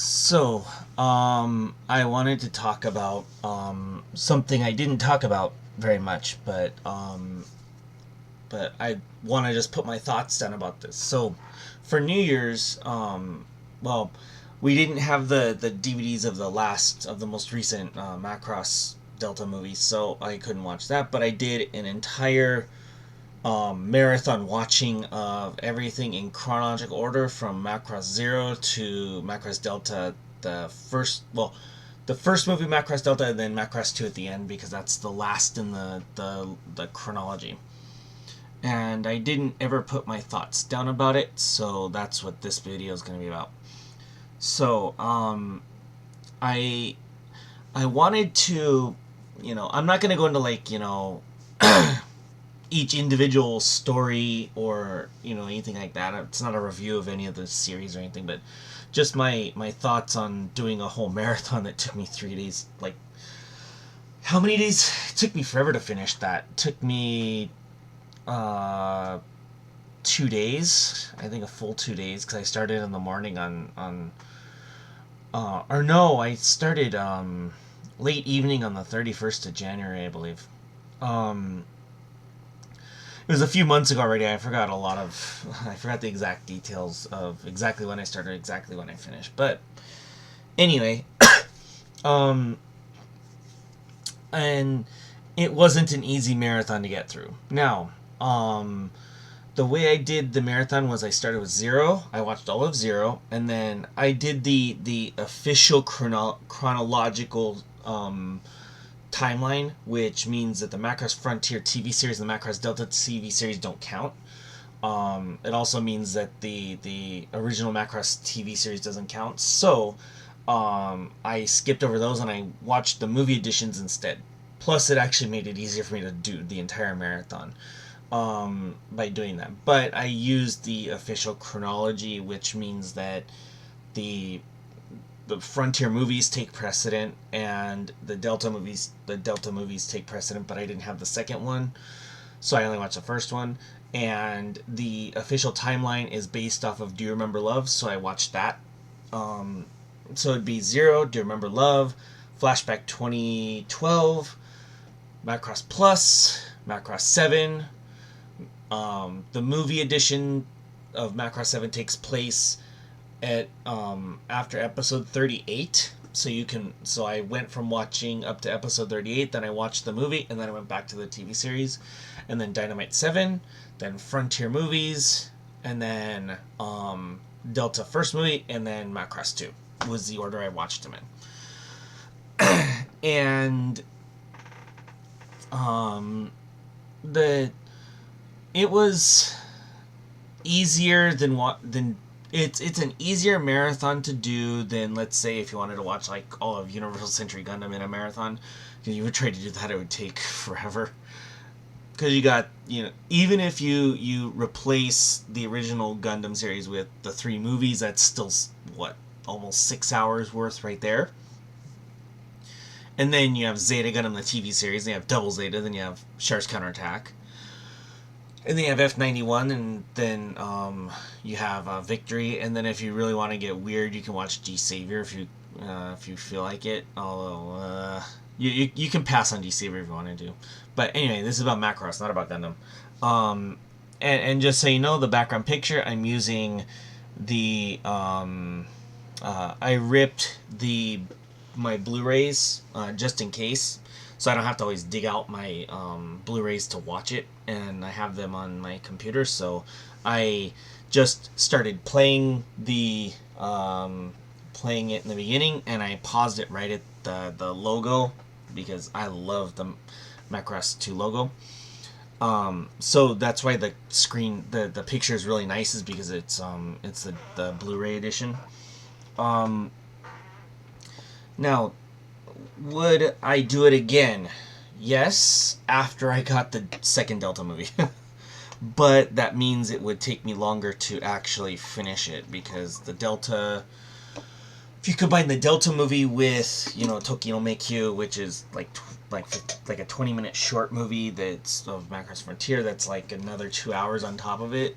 So, I wanted to talk about something I didn't talk about very much, but I want to just put my thoughts down about this. So, for New Year's, well, we didn't have the DVDs of the most recent Macross Delta movies, so I couldn't watch that. But I did an entire marathon watching of everything in chronological order from Macross Zero to Macross Delta. The first movie Macross Delta, and then Macross Two at the end because that's the last in the chronology. And I didn't ever put my thoughts down about it, so that's what this video is going to be about. So, I I wanted to, I'm not going to go into each individual story or anything like that. It's not a review of any of the series or anything, but just my thoughts on doing a whole marathon that took me 3 days. Like, how many days? It took me forever to finish that. It took me uh 2 days. I think a full 2 days because I started in the morning on or no, I started late evening on the 31st of January, I believe. Um, It was a few months ago already. I forgot the exact details of exactly when I started, exactly when I finished. But anyway, um, and it wasn't an easy marathon to get through. Now, the way I did the marathon was I started with Zero. I watched all of Zero, and then I did the official chronological timeline, which means that the Macross Frontier TV series and the Macross Delta TV series don't count. It also means that the original Macross TV series doesn't count. So I skipped over those and I watched the movie editions instead. Plus, it actually made it easier for me to do the entire marathon by doing that. But I used the official chronology, which means that the the Frontier movies take precedent and the Delta movies take precedent, but I didn't have the second one, so I only watched the first one. And the official timeline is based off of Do You Remember Love, so I watched that. So it'd be Zero, Do You Remember Love, Flashback 2012, Macross Plus, Macross 7. The movie edition of Macross 7 takes place at after episode 38. So I went from watching up to episode 38, then I watched the movie, and then I went back to the TV series, and then Dynamite 7, then Frontier movies, and then Delta first movie, and then Macross 2 was the order I watched them in. And the it was easier than it's an easier marathon to do than, let's say, if you wanted to watch like all of Universal Century Gundam in a marathon. Because you would try to do that, it would take forever. Because you got, even if you replace the original Gundam series with the three movies, that's still what, almost 6 hours worth right there. And then you have Zeta Gundam, the TV series, then you have Double Zeta, then you have Char's Counterattack. And then you have F91, and then you have Victory. And then if you really want to get weird, you can watch G Savior if you feel like it. Although you can pass on G Savior if you want to. But anyway, this is about Macross, not about Gundam. And just so you know, the background picture, I'm using the I ripped my Blu-rays just in case, so I don't have to always dig out my Blu-rays to watch it, and I have them on my computer. So I just started playing playing it in the beginning, and I paused it right at the logo because I love the Macross 2 logo. So that's why the screen, the picture is really nice, is because it's the Blu-ray edition. Now, would I do it again? Yes, after I got the second Delta movie. But that means it would take me longer to actually finish it, because the Delta... If you combine the Delta movie with, Toki no Meikyu, which is like a 20-minute short movie that's of Macross Frontier, that's like another 2 hours on top of it.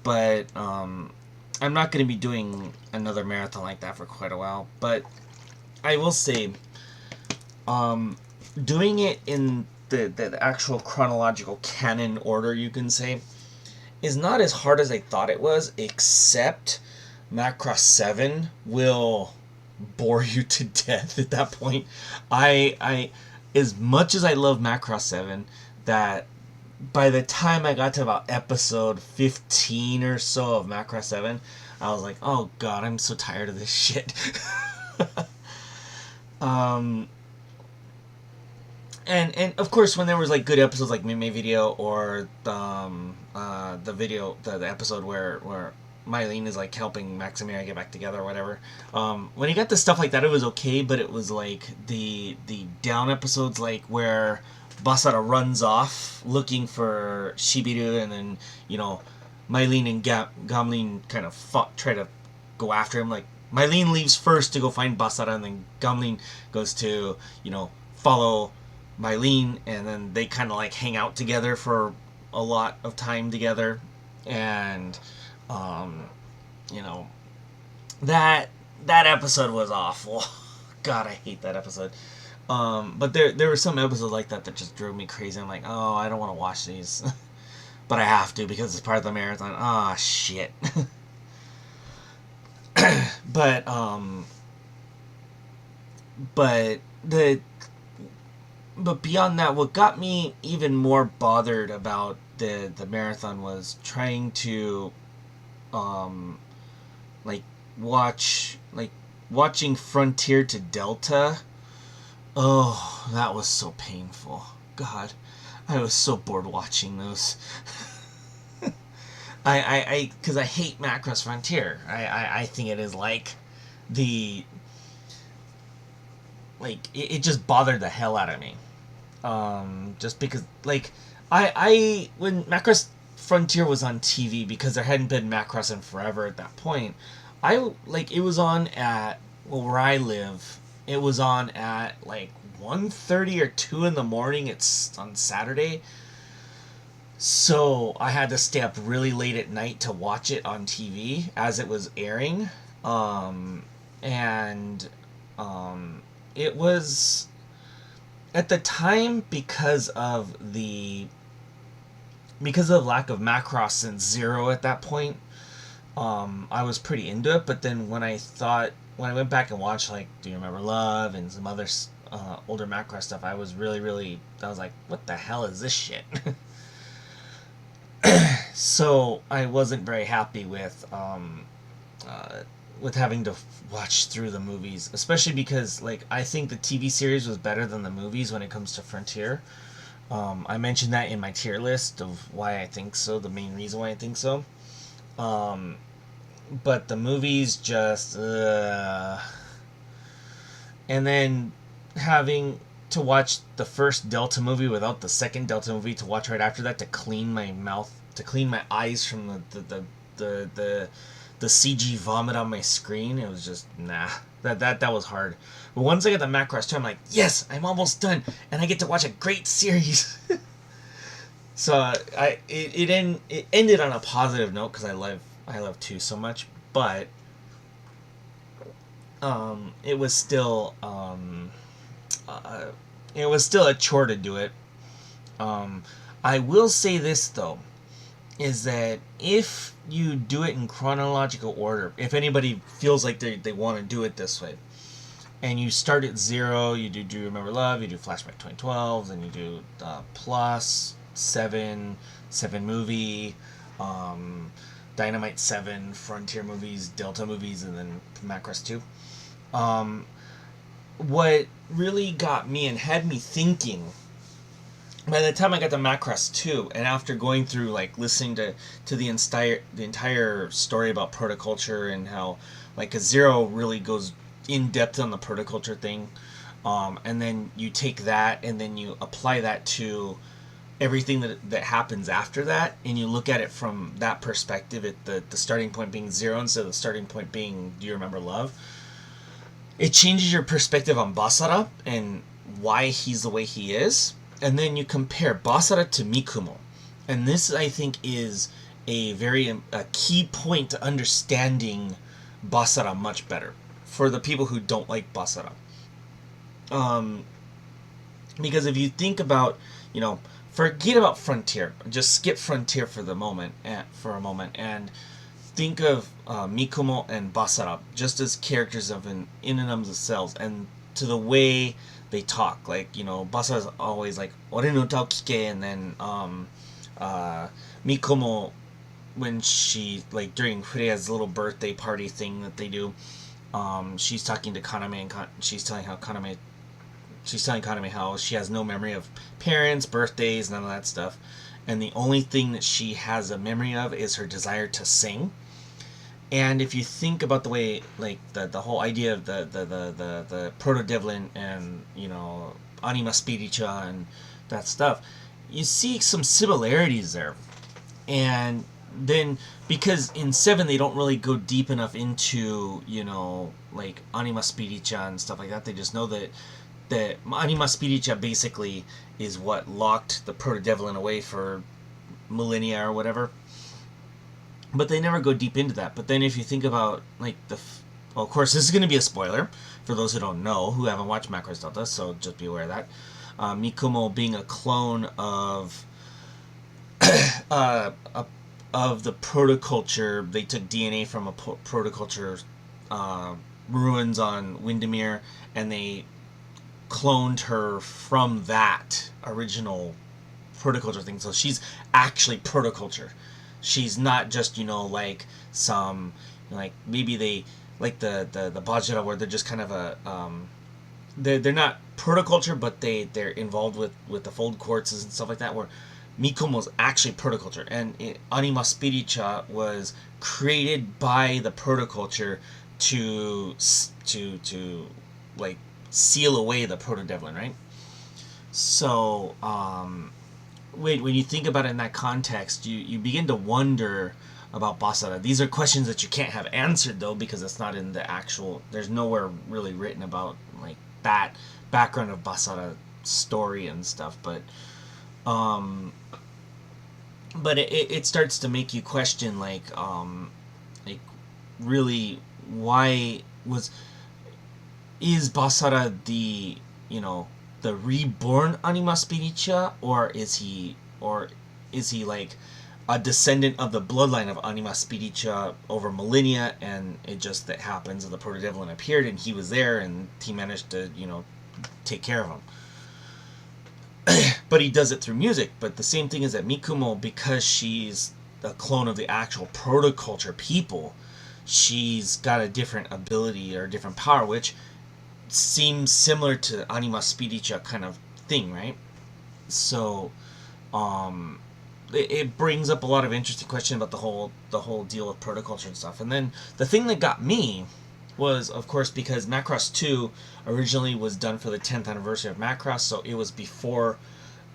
But I'm not going to be doing another marathon like that for quite a while, but I will say, doing it in the actual chronological canon order, you can say, is not as hard as I thought it was, except Macross 7 will bore you to death at that point. I as much as I love Macross 7, that by the time I got to about episode 15 or so of Macross 7, I was like, oh god, I'm so tired of this shit. And of course, when there was like good episodes like Mime Video, or the episode where Mylene is like helping Maximilian get back together or whatever. When he got the stuff like that, it was okay, but it was like the down episodes, like where Basara runs off looking for Shibiru, and then, you know, Mylene and Gamlin kind of try to go after him. Like, Mylene leaves first to go find Basara, and then Gamlin goes to, you know, follow Mylene, and then they kind of like hang out together for a lot of time together. And you know, that episode was awful. God, I hate that episode. But there were some episodes like that just drove me crazy. I'm like, oh, I don't want to watch these. But I have to because it's part of the marathon. Ah, shit. But beyond that, what got me even more bothered about the marathon was trying to watching Frontier to Delta. Oh, that was so painful. God, I was so bored watching those. Because I hate Macross Frontier. I think it is like it just bothered the hell out of me. Just because, like, when Macross Frontier was on TV, because there hadn't been Macross in forever at that point, it was on at, well, where I live, it was on at, like, 1:30 or 2 in the morning. It's on Saturday. So I had to stay up really late at night to watch it on TV as it was airing. It was, at the time, because of lack of Macross and Zero at that point, I was pretty into it. But then when I went back and watched, like, Do You Remember Love and some other older Macross stuff, I was I was like, what the hell is this shit? So I wasn't very happy with having to watch through the movies, especially because, like, I think the TV series was better than the movies when it comes to Frontier. I mentioned that in my tier list of why I think so, the main reason why I think so. But the movies just... And then having to watch the first Delta movie without the second Delta movie to watch right after that to clean my eyes from the CG vomit on my screen, it was just, nah. That was hard. But once I got the Macross 2, I'm like, yes, I'm almost done, and I get to watch a great series. So it ended on a positive note because I love 2 so much, but it was still a chore to do it. I will say this though, is that if you do it in chronological order, if anybody feels like they want to do it this way, and you start at 0, you do You Remember Love, you do Flashback 2012, then you do Plus, 7 movie, Dynamite 7, Frontier movies, Delta movies, and then Macross 2. What really got me and had me thinking, by the time I got to Macross 2, and after going through, like, listening to the entire story about protoculture and how, like, a 0 really goes in depth on the protoculture thing, and then you take that and then you apply that to everything that happens after that, and you look at it from that perspective, at the starting point being 0 instead of the starting point being Do You Remember Love, it changes your perspective on Basara and why he's the way he is. And then you compare Basara to Mikumo. And this, I think, is a key point to understanding Basara much better for the people who don't like Basara. Um, because if you think about, you know, forget about Frontier, just skip Frontier for the moment, for a moment, and think of Mikumo and Basara just as characters of in and of themselves, and to the way they talk. Like, you know, Basara's always like "Ore no ta o kike," and then Mikumo, when she, like, during Fureya's little birthday party thing that they do, she's talking to Kaname, and she's telling Kaname how she has no memory of parents, birthdays, none of that stuff, and the only thing that she has a memory of is her desire to sing. And if you think about the way, like, the whole idea of the proto devlin and, you know, anima spiritua and that stuff, you see some similarities there. And then, because in 7 they don't really go deep enough into, you know, like anima spiritua and stuff like that. They just know that anima spiritua basically is what locked the proto devlin away for millennia or whatever. But they never go deep into that. But then if you think about, like, well, of course, this is going to be a spoiler for those who don't know, who haven't watched Macross Delta, so just be aware of that. Mikumo being a clone of of the protoculture. They took DNA from a protoculture ruins on Windermere, and they cloned her from that original protoculture thing. So she's actually protoculture. She's not just, you know, like some, like, maybe they, like the Bajira, where they're just kind of a they're not protoculture, but they're involved with the fold quartzes and stuff like that, where Mikumo's actually protoculture, and Anima Spiritua was created by the protoculture to like seal away the proto devlin, right? So when you think about it in that context, you begin to wonder about Basara. These are questions that you can't have answered, though, because it's not in the actual. There's nowhere really written about, like, that background of Basara story and stuff. But it starts to make you question, like really, why is Basara the, you know, the reborn anima spiritua, or is he like a descendant of the bloodline of anima spiritua over millennia, and it just that happens that the proto devlin appeared and he was there and he managed to, you know, take care of him. But he does it through music. But the same thing is that Mikumo, because she's a clone of the actual protoculture people, she's got a different ability or a different power, which seems similar to anima spiritua kind of thing, right? So it brings up a lot of interesting questions about the whole deal with protoculture and stuff. And then the thing that got me was, of course, because Macross 2 originally was done for the 10th anniversary of Macross, so it was before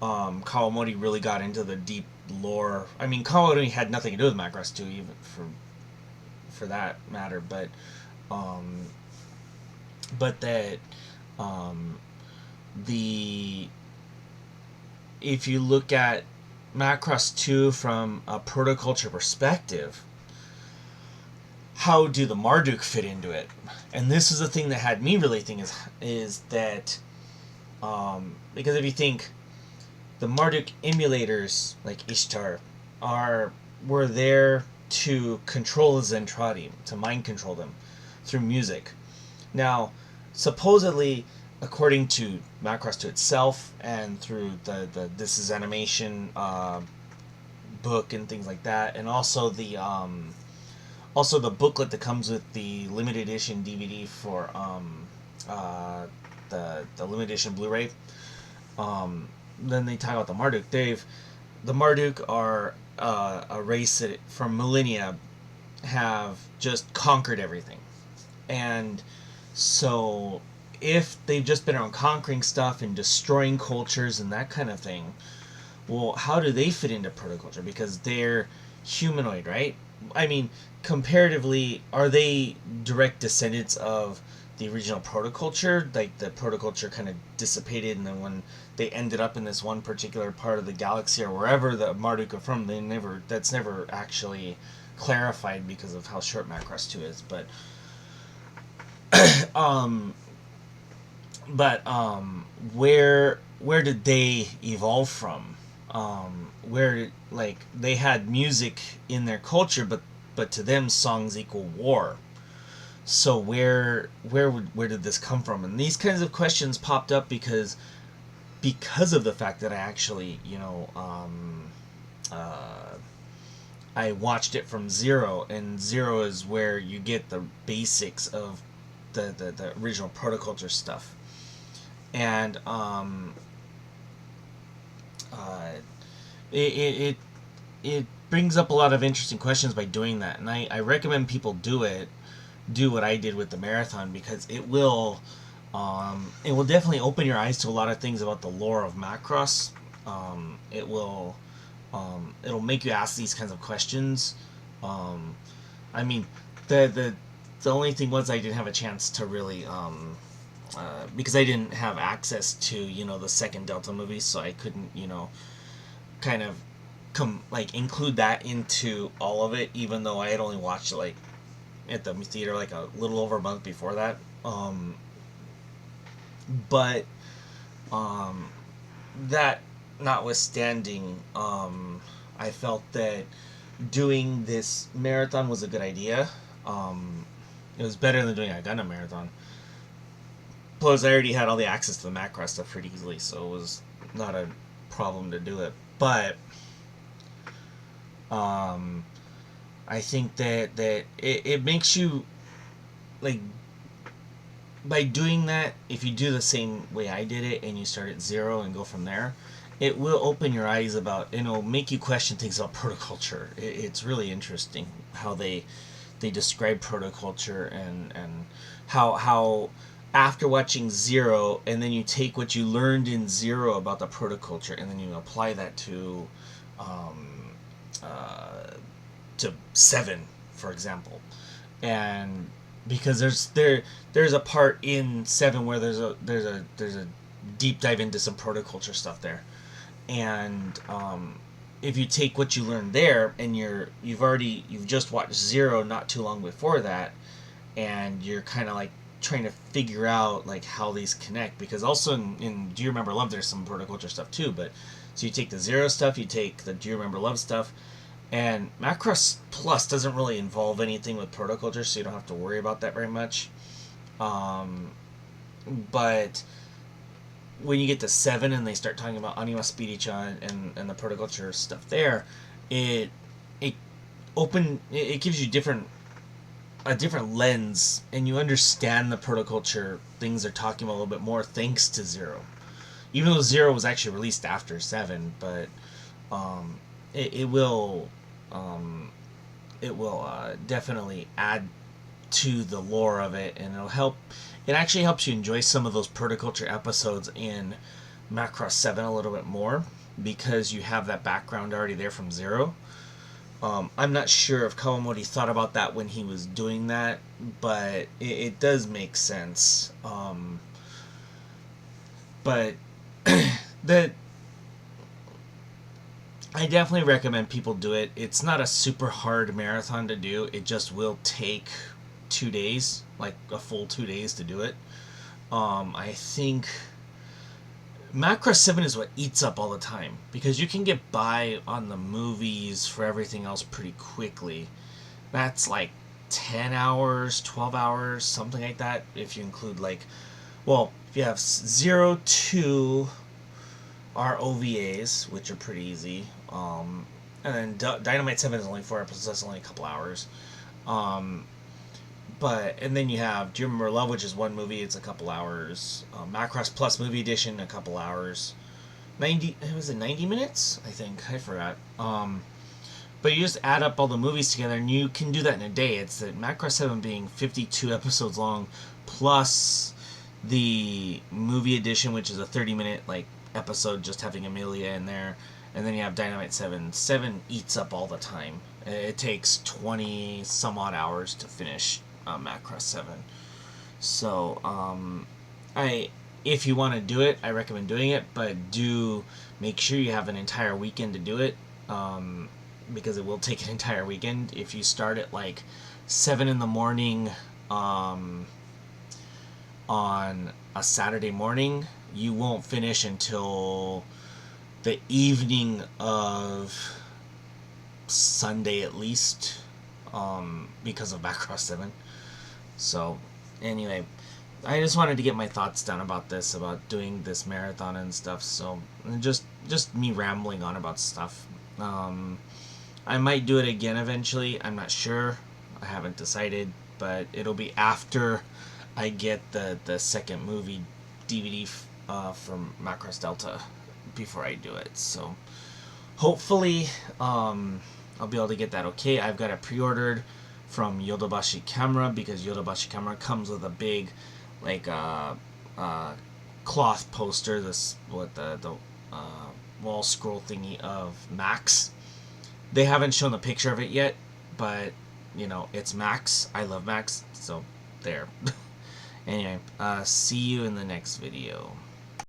Kawamori really got into the deep lore. I mean, Kawamori had nothing to do with Macross 2, even for that matter, but that if you look at Macross 2 from a protoculture perspective, how do the Marduk fit into it? And this is the thing that had me really think is that because if you think, the Marduk emulators, like Ishtar, were there to control the Zentradi, to mind control them through music. Now, supposedly, according to Macross 2 itself, and through the This Is Animation book and things like that, and also the booklet that comes with the limited edition DVD for the limited edition Blu-ray. Then they talk about the Marduk. The Marduk are a race that from millennia have just conquered everything, and so if they've just been around conquering stuff and destroying cultures and that kind of thing, well, how do they fit into protoculture? Because they're humanoid, right? I mean, comparatively, are they direct descendants of the original protoculture, like the protoculture kind of dissipated, and then when they ended up in this one particular part of the galaxy or wherever the Marduk are from, that's never actually clarified because of how short Macross 2 is. Um, where did they evolve from? Where, like, they had music in their culture, but to them songs equal war. So where did this come from? And these kinds of questions popped up because of the fact that I actually, I watched it from Zero, and Zero is where you get the basics of the original protoculture stuff. And uh, it brings up a lot of interesting questions by doing that, and I recommend people do what I did with the marathon, because it will definitely open your eyes to a lot of things about the lore of Macross. It'll make you ask these kinds of questions. I mean, the only thing was I didn't have a chance to really because I didn't have access to the second Delta movie, so I couldn't kind of include that into all of it, even though I had only watched it like at the theater like a little over a month before that. But that notwithstanding, I felt that doing this marathon was a good idea. It was better than doing a Gundam marathon. Plus, I already had all the access to the Macross stuff pretty easily, so it was not a problem to do it. But I think that it makes you, like, by doing that, if you do the same way I did it and you start at zero and go from there, it will open your eyes about, make you question things about protoculture. It's really interesting how they describe protoculture, and how after watching Zero, and then you take what you learned in Zero about the protoculture, and then you apply that to Seven, for example. And because there's a part in Seven where there's a deep dive into some protoculture stuff there, and if you take what you learned there, and you've just watched Zero not too long before that, and you're kind of like trying to figure out like how these connect, because also in Do You Remember Love there's some protoculture stuff too. But so you take the Zero stuff, you take the Do You Remember Love stuff, and Macross Plus doesn't really involve anything with protoculture, so you don't have to worry about that very much. But when you get to 7 and they start talking about Anima Spiricha and the protoculture stuff there, it gives you a different lens, and you understand the protoculture things they're talking about a little bit more thanks to Zero. Even though Zero was actually released after 7, but it will definitely add to the lore of it, and it actually helps you enjoy some of those protoculture episodes in Macross 7 a little bit more, because you have that background already there from Zero. I'm not sure if Kawamori thought about that when he was doing that, but it does make sense. But the I definitely recommend people do it. It's not a super hard marathon to do. It just will take 2 days, like a full 2 days to do it. I think Macross 7 is what eats up all the time, because you can get by on the movies for everything else pretty quickly. That's like 10 hours, 12 hours, something like that, if you include if you have 0, 2 are OVAs, which are pretty easy. And then Dynamite 7 is only 4 episodes, that's only a couple hours. And then you have Do You Remember Love, which is one movie, it's a couple hours. Macross Plus Movie Edition, a couple hours. 90 minutes? I think. I forgot. But you just add up all the movies together, and you can do that in a day. It's that Macross 7 being 52 episodes long, plus the movie edition, which is a 30-minute episode, just having Amelia in there. And then you have Dynamite 7. 7 eats up all the time. It takes 20 some odd hours to finish Macross 7. So I if you want to do it, I recommend doing it, but do make sure you have an entire weekend to do it, because it will take an entire weekend. If you start at like 7 in the morning um, on a Saturday morning, you won't finish until the evening of Sunday at least, because of Macross 7. So, anyway, I just wanted to get my thoughts down about this, about doing this marathon and stuff. So, just me rambling on about stuff. I might do it again eventually. I'm not sure. I haven't decided, but it'll be after I get the second movie DVD from Macross Delta before I do it. So hopefully I'll be able to get that okay. I've got it pre-ordered from Yodobashi Camera, because Yodobashi Camera comes with a big like cloth poster, this what the wall scroll thingy of Max. They haven't shown the picture of it yet, but you know, it's Max. I love Max, so there. Anyway, see you in the next video.